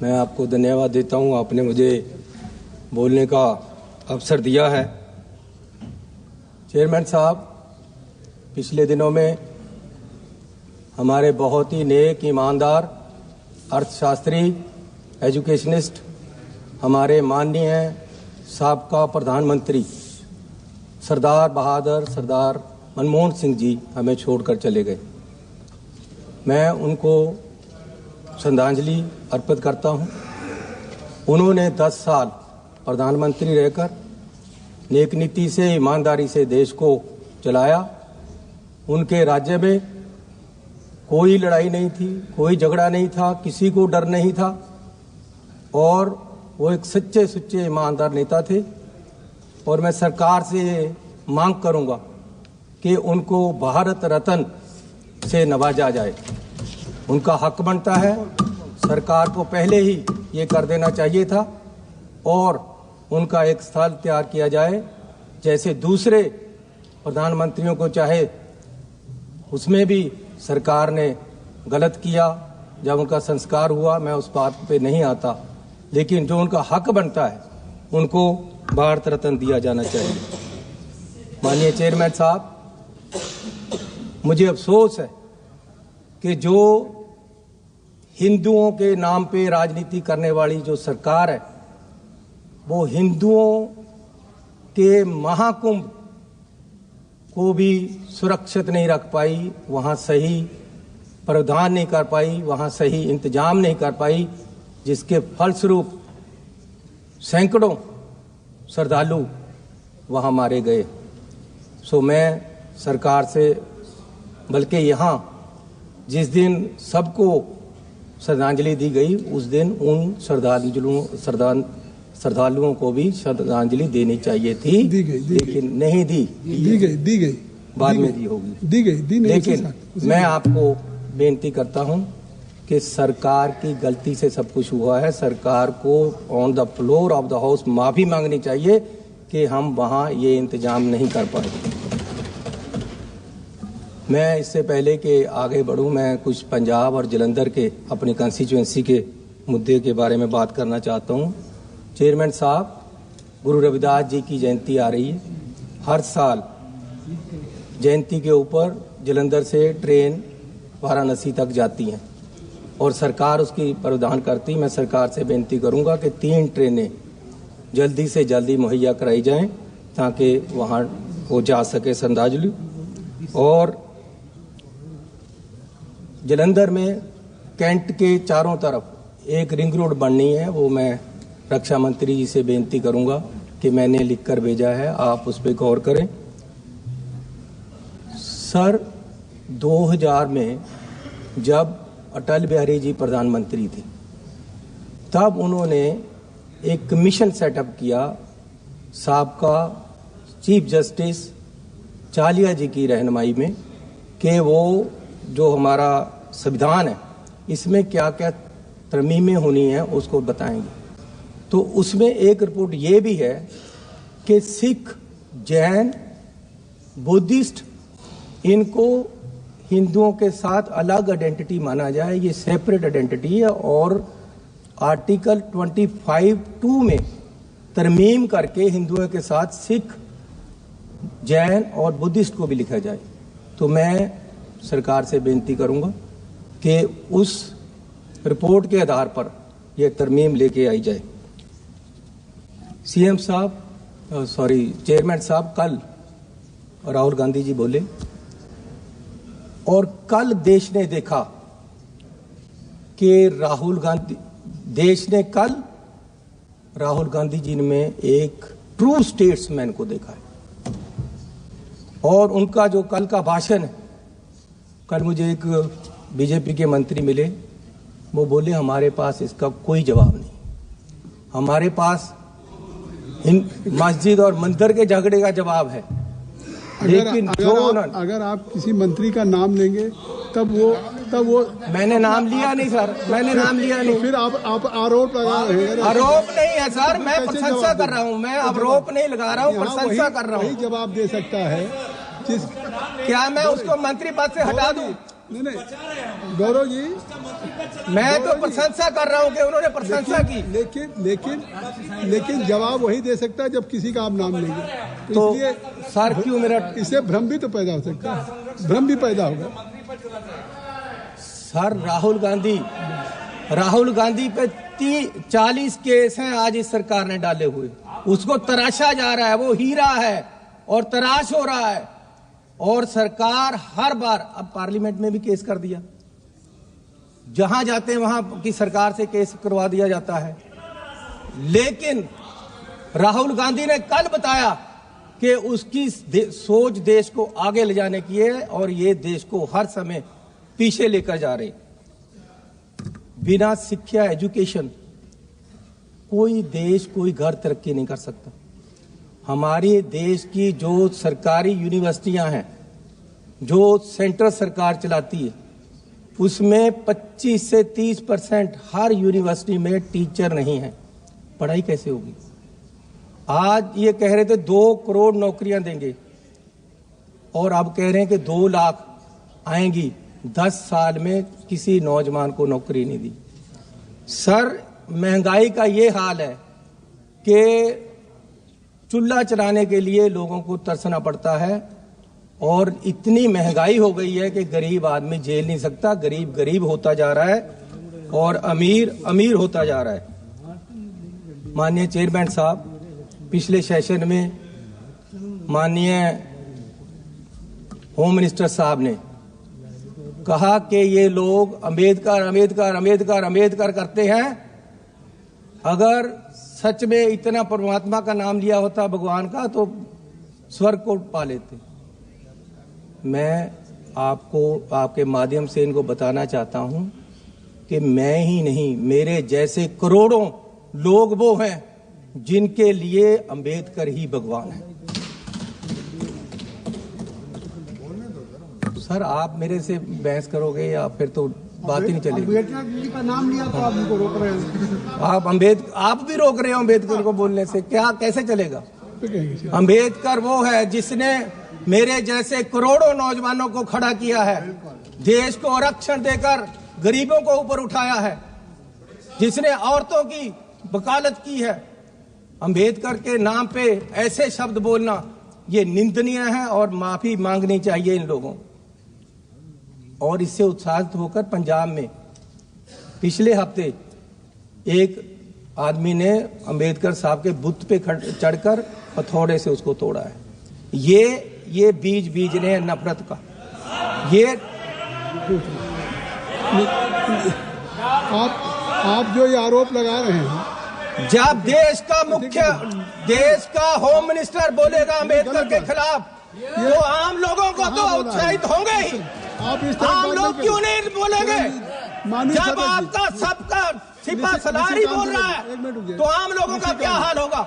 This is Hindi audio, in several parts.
मैं आपको धन्यवाद देता हूं, आपने मुझे बोलने का अवसर दिया है। चेयरमैन साहब, पिछले दिनों में हमारे बहुत ही नेक, ईमानदार अर्थशास्त्री, एजुकेशनिस्ट, हमारे माननीय साबका प्रधानमंत्री सरदार बहादुर सरदार मनमोहन सिंह जी हमें छोड़कर चले गए। मैं उनको श्रद्धांजलि अर्पित करता हूं। उन्होंने 10 साल प्रधानमंत्री रहकर नेक नीति से, ईमानदारी से देश को चलाया। उनके राज्य में कोई लड़ाई नहीं थी, कोई झगड़ा नहीं था, किसी को डर नहीं था और वो एक सच्चे सुच्चे ईमानदार नेता थे। और मैं सरकार से मांग करूंगा कि उनको भारत रत्न से नवाजा जाए। उनका हक बनता है, सरकार को पहले ही ये कर देना चाहिए था और उनका एक स्थल तैयार किया जाए, जैसे दूसरे प्रधानमंत्रियों को चाहे उसमें भी सरकार ने गलत किया जब उनका संस्कार हुआ, मैं उस बात पे नहीं आता, लेकिन जो उनका हक बनता है उनको भारत रत्न दिया जाना चाहिए। माननीय चेयरमैन साहब, मुझे अफसोस है कि जो हिंदुओं के नाम पे राजनीति करने वाली जो सरकार है, वो हिंदुओं के महाकुंभ को भी सुरक्षित नहीं रख पाई, वहाँ सही प्रावधान नहीं कर पाई, वहाँ सही इंतजाम नहीं कर पाई, जिसके फलस्वरूप सैकड़ों श्रद्धालु वहाँ मारे गए। सो मैं सरकार से, बल्कि यहाँ जिस दिन सबको श्रद्धांजलि दी गई, उस दिन उन श्रद्धालुओं को भी श्रद्धांजलि देनी चाहिए थी, लेकिन नहीं दी गई, बाद में दी होगी, लेकिन मैं आपको बेनती करता हूं कि सरकार की गलती से सब कुछ हुआ है। सरकार को on the floor of the house माफी मांगनी चाहिए कि हम वहां ये इंतजाम नहीं कर पाए। मैं इससे पहले कि आगे बढ़ूं, मैं कुछ पंजाब और जलंधर के अपनी कंस्टिट्यूएंसी के मुद्दे के बारे में बात करना चाहता हूं। चेयरमैन साहब, गुरु रविदास जी की जयंती आ रही है। हर साल जयंती के ऊपर जलंधर से ट्रेन वाराणसी तक जाती हैं और सरकार उसकी प्रावधान करती। मैं सरकार से बेनती करूंगा कि 3 ट्रेनें जल्दी से जल्दी मुहैया कराई जाएं ताकि वहां वो जा सके श्रद्धांजलि। और जलंधर में कैंट के चारों तरफ एक रिंग रोड बननी है, वो मैं रक्षा मंत्री जी से बेनती करूंगा कि मैंने लिखकर भेजा है, आप उस पर गौर करें। सर, 2000 में जब अटल बिहारी जी प्रधानमंत्री थे, तब उन्होंने एक कमीशन सेटअप किया साबका चीफ जस्टिस चालिया जी की रहनुमाई में कि वो जो हमारा संविधान है इसमें क्या क्या तरमीमें होनी है उसको बताएंगे। तो उसमें एक रिपोर्ट ये भी है कि सिख, जैन, बुद्धिस्ट, इनको हिंदुओं के साथ अलग आइडेंटिटी माना जाए, ये सेपरेट आइडेंटिटी है। और आर्टिकल 25(2) में तरमीम करके हिंदुओं के साथ सिख, जैन और बुद्धिस्ट को भी लिखा जाए। तो मैं सरकार से बेनती करूंगा कि उस रिपोर्ट के आधार पर यह तरमीम लेके आई जाए। सीएम साहब, चेयरमैन साहब, कल राहुल गांधी जी बोले और कल देश ने देखा कि देश ने कल राहुल गांधी जी में एक ट्रू स्टेट्समैन को देखा है। और उनका जो कल का भाषण है, कल मुझे एक बीजेपी के मंत्री मिले, वो बोले हमारे पास इसका कोई जवाब नहीं, हमारे पास मस्जिद और मंदिर के झगड़े का जवाब है। लेकिन अगर आप किसी मंत्री का नाम लेंगे तब वो मैंने नाम लिया नहीं सर, मैंने नाम लिया नहीं। फिर आप आरोप लगा रहे हैं। आरोप नहीं है सर, मैं प्रशंसा कर रहा हूँ, मैं आरोप नहीं लगा रहा हूँ, प्रशंसा कर रहा हूँ। जवाब दे सकता है क्या मैं उसको मंत्री पद से हटा दूं? नहीं गौरव जी, मैं तो प्रशंसा कर रहा हूं कि उन्होंने प्रशंसा की। लेकिन जवाब वही दे सकता है जब किसी का आप नाम लेंगे। तो इसलिए सर क्यों मेरा इससे भ्रम भी तो पैदा हो सकता है, भ्रम भी पैदा होगा। सर राहुल गांधी पे 40 केस हैं आज इस सरकार ने डाले हुए, उसको तराशा जा रहा है, वो हीरा है और तराश हो रहा है। और सरकार हर बार, अब पार्लियामेंट में भी केस कर दिया, जहां जाते हैं वहां की सरकार से केस करवा दिया जाता है। लेकिन राहुल गांधी ने कल बताया कि उसकी सोच देश को आगे ले जाने की है और ये देश को हर समय पीछे लेकर जा रहे। बिना शिक्षा, एजुकेशन, कोई देश, कोई घर तरक्की नहीं कर सकता। हमारे देश की जो सरकारी यूनिवर्सिटियां हैं, जो सेंट्रल सरकार चलाती है, उसमें 25 से 30% हर यूनिवर्सिटी में टीचर नहीं है। पढ़ाई कैसे होगी? आज ये कह रहे थे 2 करोड़ नौकरियां देंगे और अब कह रहे हैं कि 2 लाख आएंगी। 10 साल में किसी नौजवान को नौकरी नहीं दी। सर, महंगाई का ये हाल है कि चूल्हा चलाने के लिए लोगों को तरसना पड़ता है और इतनी महंगाई हो गई है कि गरीब आदमी झेल नहीं सकता। गरीब गरीब होता जा रहा है और अमीर अमीर होता जा रहा है। माननीय चेयरमैन साहब, पिछले सेशन में माननीय होम मिनिस्टर साहब ने कहा कि ये लोग अंबेडकर करते हैं। अगर सच में इतना परमात्मा का नाम लिया होता, भगवान का, तो स्वर्ग को पा लेते। मैं आपको आपके माध्यम से इनको बताना चाहता हूं कि मैं ही नहीं, मेरे जैसे करोड़ों लोग वो हैं जिनके लिए अंबेडकर ही भगवान है। सर, आप मेरे से बहस करोगे या फिर तो बात ही नहीं चलेगी। अम्बेडकर जी का नाम लिया तो आप उनको रोक रहे हैं। आप भी रोक रहे हो अम्बेडकर को बोलने से, क्या कैसे चलेगा? अम्बेडकर वो है जिसने मेरे जैसे करोड़ों नौजवानों को खड़ा किया है, देश को आरक्षण देकर गरीबों को ऊपर उठाया है, जिसने औरतों की वकालत की है। अम्बेडकर के नाम पे ऐसे शब्द बोलना ये निंदनीय है और माफी मांगनी चाहिए इन लोगों। और इससे उत्साहित होकर पंजाब में पिछले हफ्ते एक आदमी ने अंबेडकर साहब के बुत पे चढ़कर हथौड़े से उसको तोड़ा है। ये बीज ने नफरत का। ये आप जो ये आरोप लगा रहे हैं, जब देश का होम मिनिस्टर बोलेगा अंबेडकर के खिलाफ, तो आम लोगों को तो उत्साहित होंगे ही। आम लोग क्यों नहीं बोलेंगे? जब आपका सबका सिपा सलार ही बोल रहा है, तो आम लोगों का क्या हाल होगा?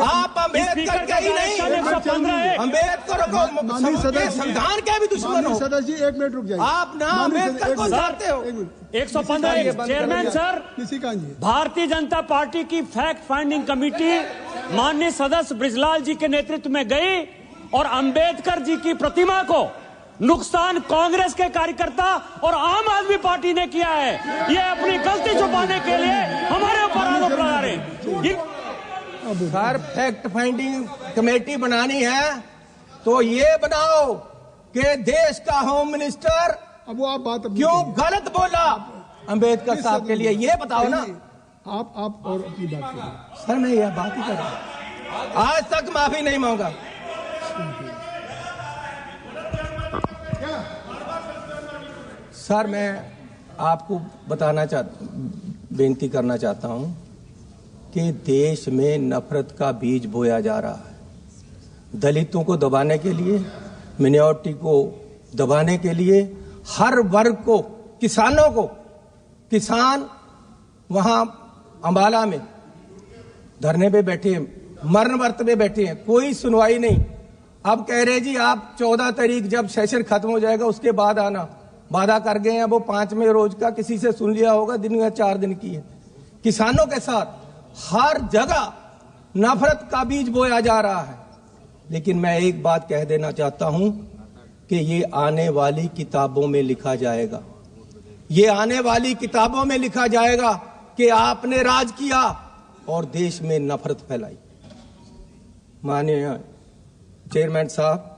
आप अंबेडकर के ही नहीं, अंबेडकर को संविधान के भी दुश्मन हो। सदस्य जी, 1 मिनट रुक जाइए। आप ना अंबेडकर को चाहते हो। 115 chairman sir, Bharatiya Janata party की फैक्ट फाइंडिंग कमेटी माननीय सदस्य बृजलाल जी के नेतृत्व में गई और अंबेडकर जी की प्रतिमा को नुकसान कांग्रेस के कार्यकर्ता और आम आदमी पार्टी ने किया है। ये अपनी गलती छुपाने के लिए हमारे ऊपर आरोप लगा रहे हैं। सर, फैक्ट फाइंडिंग कमेटी बनानी है तो ये बनाओ कि देश का होम मिनिस्टर अब वो आप बात क्यों गलत बोला अंबेडकर साहब के लिए, ये बताओ ना। आप और अपनी बात करें। सर, मैं यह बात ही कर रहा हूं, आज तक माफी नहीं मांगा। सर, मैं आपको बेनती करना चाहता हूं कि देश में नफरत का बीज बोया जा रहा है। दलितों को दबाने के लिए, मिनॉरिटी को दबाने के लिए, हर वर्ग को, किसानों को, किसान वहां अंबाला में धरने पे बैठे हैं, मरण वर्त में बैठे हैं, कोई सुनवाई नहीं। अब कह रहे जी आप 14 तारीख जब सेशन खत्म हो जाएगा उसके बाद आना। वादा कर गए हैं वो 5वें रोज का, किसी से सुन लिया होगा, दिन या 4 दिन की है। किसानों के साथ हर जगह नफरत का बीज बोया जा रहा है। लेकिन मैं एक बात कह देना चाहता हूं कि ये आने वाली किताबों में लिखा जाएगा, ये आने वाली किताबों में लिखा जाएगा कि आपने राज किया और देश में नफरत फैलाई। माननीय चेयरमैन साहब,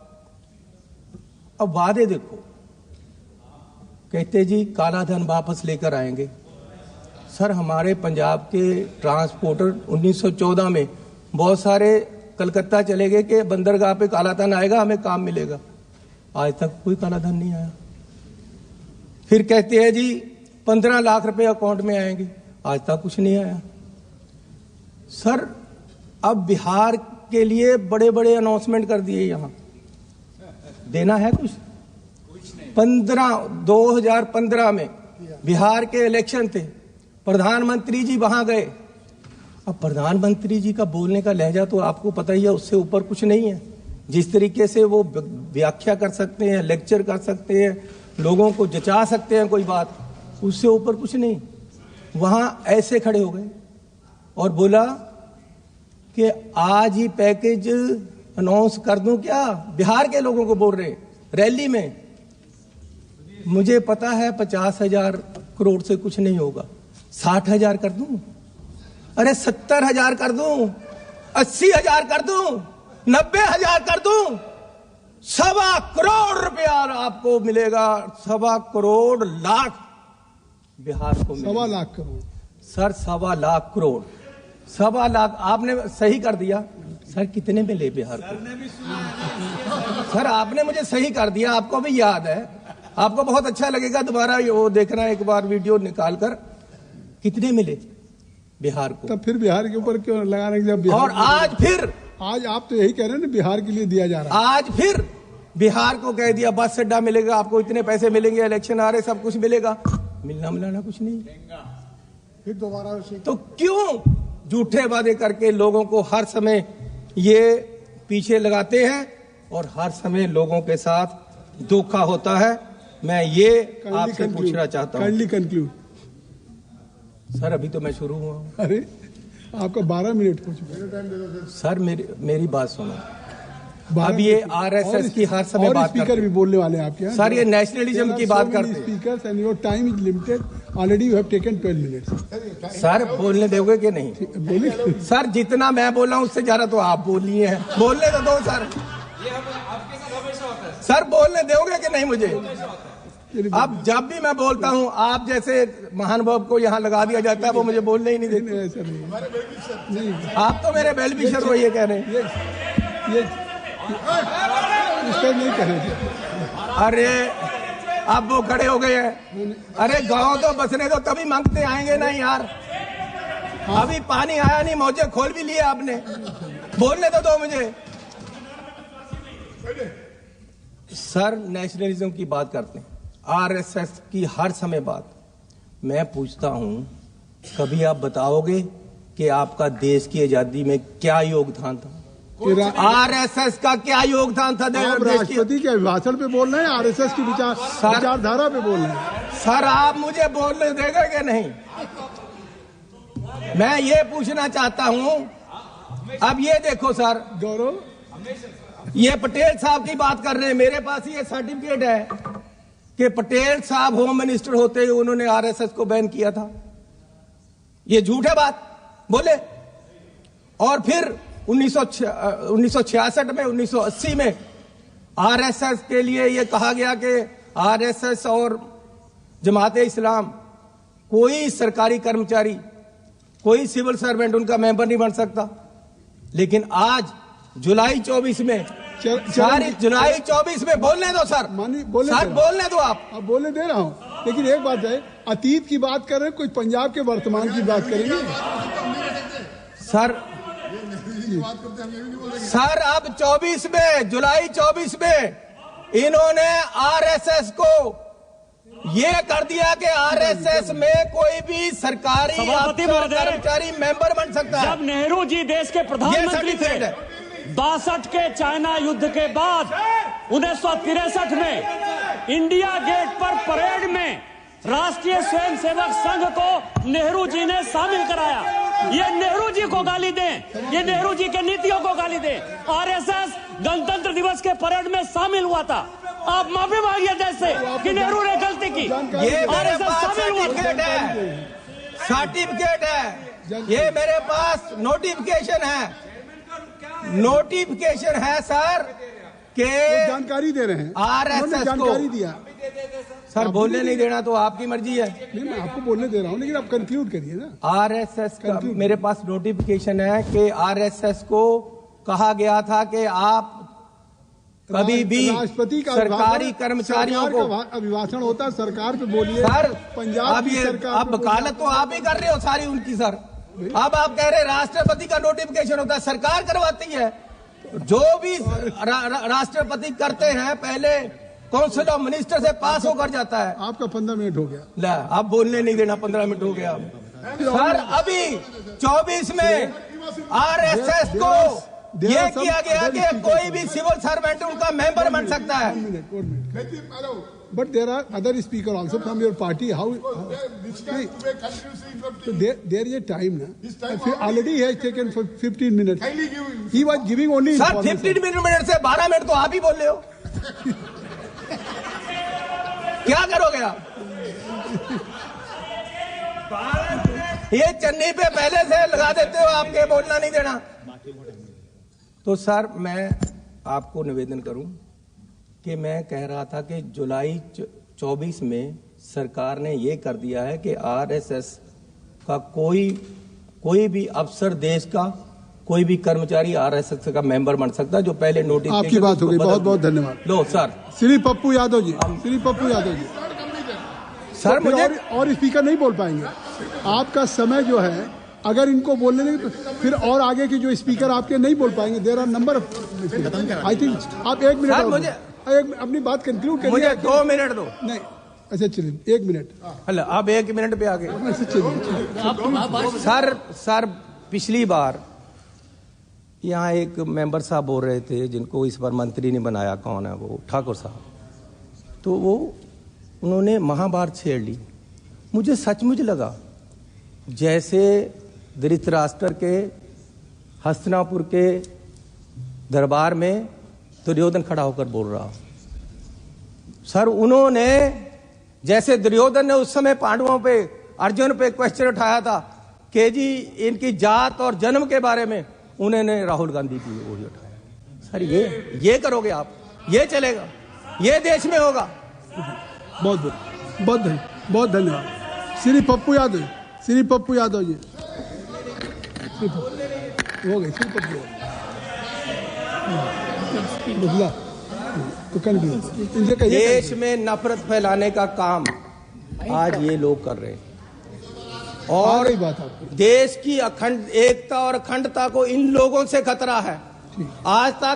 अब वादे देखो, कहते जी काला धन वापस लेकर आएंगे। सर, हमारे पंजाब के ट्रांसपोर्टर 1914 में बहुत सारे कलकत्ता चले गए कि बंदरगाह पे काला धन आएगा, हमें काम मिलेगा। आज तक कोई काला धन नहीं आया। फिर कहते हैं जी 15 लाख रुपए अकाउंट में आएंगे, आज तक कुछ नहीं आया। सर, अब बिहार के लिए बड़े बड़े अनाउंसमेंट कर दिए, यहां देना है कुछ 2015 में बिहार के इलेक्शन थे, प्रधानमंत्री जी वहां गए। अब प्रधानमंत्री जी का बोलने का लहजा तो आपको पता ही है, उससे ऊपर कुछ नहीं है। जिस तरीके से वो व्याख्या कर सकते हैं, लेक्चर कर सकते हैं, लोगों को जचा सकते हैं कोई बात, उससे ऊपर कुछ नहीं। वहां ऐसे खड़े हो गए और बोला कि आज ही पैकेज अनाउंस कर दूं क्या। बिहार के लोगों को बोल रहे रैली में। मुझे पता है 50,000 करोड़ से कुछ नहीं होगा, 60,000 कर दूं, अरे 70,000 कर दूं, 80,000 कर दूं, 90,000 कर दूं, 1.25 करोड़ रुपया आपको मिलेगा। 1.25 करोड़ लाख बिहार को मिलेगा। 1.25 लाख करोड़ सर, 1.25 लाख करोड़, 1.25 लाख आपने सही कर दिया। सर, कितने मिले बिहार को? सर, आपने मुझे सही कर दिया, आपको भी याद है, आपको बहुत अच्छा लगेगा दोबारा वो देखना एक बार वीडियो निकाल कर, कितने मिले बिहार को। तब फिर बिहार के ऊपर क्यों लगाने के? जब और आज आप तो यही कह रहे हैं ना, बिहार के लिए दिया जा रहा है। आज फिर बिहार को कह दिया बस अड्डा मिलेगा आपको, इतने पैसे मिलेंगे, इलेक्शन आ रहे, सब कुछ मिलेगा। मिलना मिलाना कुछ नहीं। फिर दोबारा तो क्यों झूठे वादे करके लोगों को हर समय ये पीछे लगाते हैं और हर समय लोगों के साथ धोखा होता है। मैं ये आपसे पूछना चाहता हूँ। Kindly conclude. सर, अभी तो मैं शुरू हुआ हूँ। अरे आपका 12 मिनट हो चुका। सर, मेरी बात सुनो। अब ये आरएसएस की हर समय बात करते हैं। स्पीकर भी बोलने वाले हैं आपके। सर, ये नेशनलिज्म की बात करते हैं। Speakers and your time is limited, already you have taken 12 minutes. Sir, बोलने दोगे कि नहीं? बोलिए। सर, जितना मैं बोला हूं उससे ज्यादा तो आप बोल लिए हैं, बोलने तो दो सर। सर, बोलने दोगे कि नहीं मुझे? अब जब भी मैं बोलता हूं, आप जैसे महानुभाव को यहाँ लगा दिया जाता है, वो मुझे बोलने ही नहीं देते। आप तो मेरे वेल विशर हो, ये कह रहे हैं। नहीं करेंगे। अरे अब वो खड़े हो गए हैं। अरे गांव तो बसने दो, तभी मांगते आएंगे ना यार। अभी पानी आया नहीं, मौजे खोल भी लिए आपने, बोलने तो दो मुझे। सर, नेशनलिज्म की बात करते हैं, आरएसएस की हर समय बात। मैं पूछता हूं, कभी आप बताओगे कि आपका देश की आजादी में क्या योगदान था? आरएसएस का क्या योगदान था? आप राष्ट्रपति के अभिभाषण पे बोल रहे हैं, आरएसएस की विचारधारा पे बोल रहे हैं। सर, आप मुझे बोलने देंगे कि नहीं? मैं ये पूछना चाहता हूं। अब ये देखो सर, गौरव, ये पटेल साहब की बात कर रहे हैं। मेरे पास ये सर्टिफिकेट है कि पटेल साहब होम मिनिस्टर होते ही उन्होंने आरएसएस को बैन किया था। ये झूठ है बात, बोले। और फिर 1966 में, 1980 में आरएसएस के लिए यह कहा गया कि आरएसएस और जमात इस्लाम कोई सरकारी कर्मचारी, कोई सिविल सर्वेंट उनका मेंबर नहीं बन सकता। लेकिन आज जुलाई 24 में, जुलाई 24 में, बोलने दो सर, बोलने दो। आप बोलने दे रहा हूं, लेकिन एक बात है, अतीत की बात कर रहे हैं, कोई पंजाब के वर्तमान की बात करेंगे। सर, अब 24 में, जुलाई 24 में इन्होंने आरएसएस को ये कर दिया कि आरएसएस में कोई भी सरकारी कर्मचारी मेंबर बन सकता है। जब नेहरू जी देश के प्रधानमंत्री थे, 62 के चाइना युद्ध के बाद 1963 में इंडिया गेट पर परेड में राष्ट्रीय स्वयंसेवक संघ को नेहरू जी ने शामिल कराया। ये नेहरू जी को गाली दें, ये नेहरू जी के नीतियों को गाली दें। आरएसएस गणतंत्र दिवस के परेड में शामिल हुआ था आप माफी मांगिए देश से कि नेहरू ने गलती की। ये मेरे पास सर्टिफिकेट है, सर्टिफिकेट है, ये मेरे पास नोटिफिकेशन है सर के जानकारी दे रहे हैं, RSS जानकारी दिया। सर बोलने नहीं देना तो आपकी मर्जी है। नहीं, मैं आपको बोलने दे रहा हूँ, लेकिन आप कंक्लूड करिए ना। RSS का मेरे पास नोटिफिकेशन है कि RSS को कहा गया था कि आप कभी भी राष्ट्रपति का सरकारी कर्मचारियों को अभिभाषण होता है, सरकार पे बोलिए सर। पंजाब अब की ये सरकार अब वकालत तो आप ही कर रहे हो सारी उनकी सर। अब आप कह रहे राष्ट्रपति का नोटिफिकेशन होता है, सरकार करवाती है। जो भी राष्ट्रपति करते हैं पहले काउंसिल ऑफ मिनिस्टर से पास होकर जाता है। आपका 15 मिनट हो गया। ला आप बोलने नहीं देना, 15 मिनट हो गया सर। अभी 24 में RSS को ये किया गया कि कोई भी सिविल सर्वेंट उनका मेंबर बन सकता है। But there are other speakers also from your party. How so there is a time na. Already he has taken for 15 minutes. He was giving only. Sir 15 minute से 12 मिनट तो आप ही बोल रहे हो। क्या करोगे आप? ये चन्नी पे पहले से लगा देते हो, आपके बोलना नहीं देना। तो सर मैं आपको निवेदन करूं कि मैं कह रहा था कि जुलाई 24 में सरकार ने ये कर दिया है कि RSS का कोई भी अफसर, देश का कोई भी कर्मचारी RSS का मेंबर बन सकता है, जो पहले नोटिस। आपकी बात हो गई, बहुत बहुत धन्यवाद। लो सर। श्री पप्पू यादव जी, श्री पप्पू यादव जी सर, तो मुझे और स्पीकर नहीं बोल पाएंगे। आपका समय जो है, अगर इनको बोलने देंगे तो फिर और आगे के जो स्पीकर आपके नहीं बोल पाएंगे। There are number I think आप 1 मिनट और मुझे अपनी बात कंक्लूड करिए। मुझे 2 मिनट दो। नहीं, अच्छा चलिए 1 मिनट। हेलो, अब 1 मिनट पे आ गए। सर पिछली बार यहाँ एक मेंबर साहब बोल रहे थे, जिनको इस बार मंत्री ने बनाया, कौन है वो, ठाकुर साहब। तो वो उन्होंने महाभारत छेड़ ली। मुझे सचमुच लगा जैसे धृतराष्ट्र के हस्तिनापुर के दरबार में दुर्योधन खड़ा होकर बोल रहा। सर उन्होंने, जैसे दुर्योधन ने उस समय पांडवों पे, अर्जुन पे क्वेश्चन उठाया था कि जी इनकी जात और जन्म के बारे में, उन्होंने राहुल गांधी की वही उठाया। सर ये करोगे आप? ये चलेगा? ये देश में होगा? बहुत धन्यवाद। श्री पप्पू यादव, श्री पप्पू यादव जी हो गए। श्री पप्पू तो देश में नफरत फैलाने का काम आज ये लोग कर रहे हैं, और देश की अखंड एकता और अखंडता को इन लोगों से खतरा है। आज तक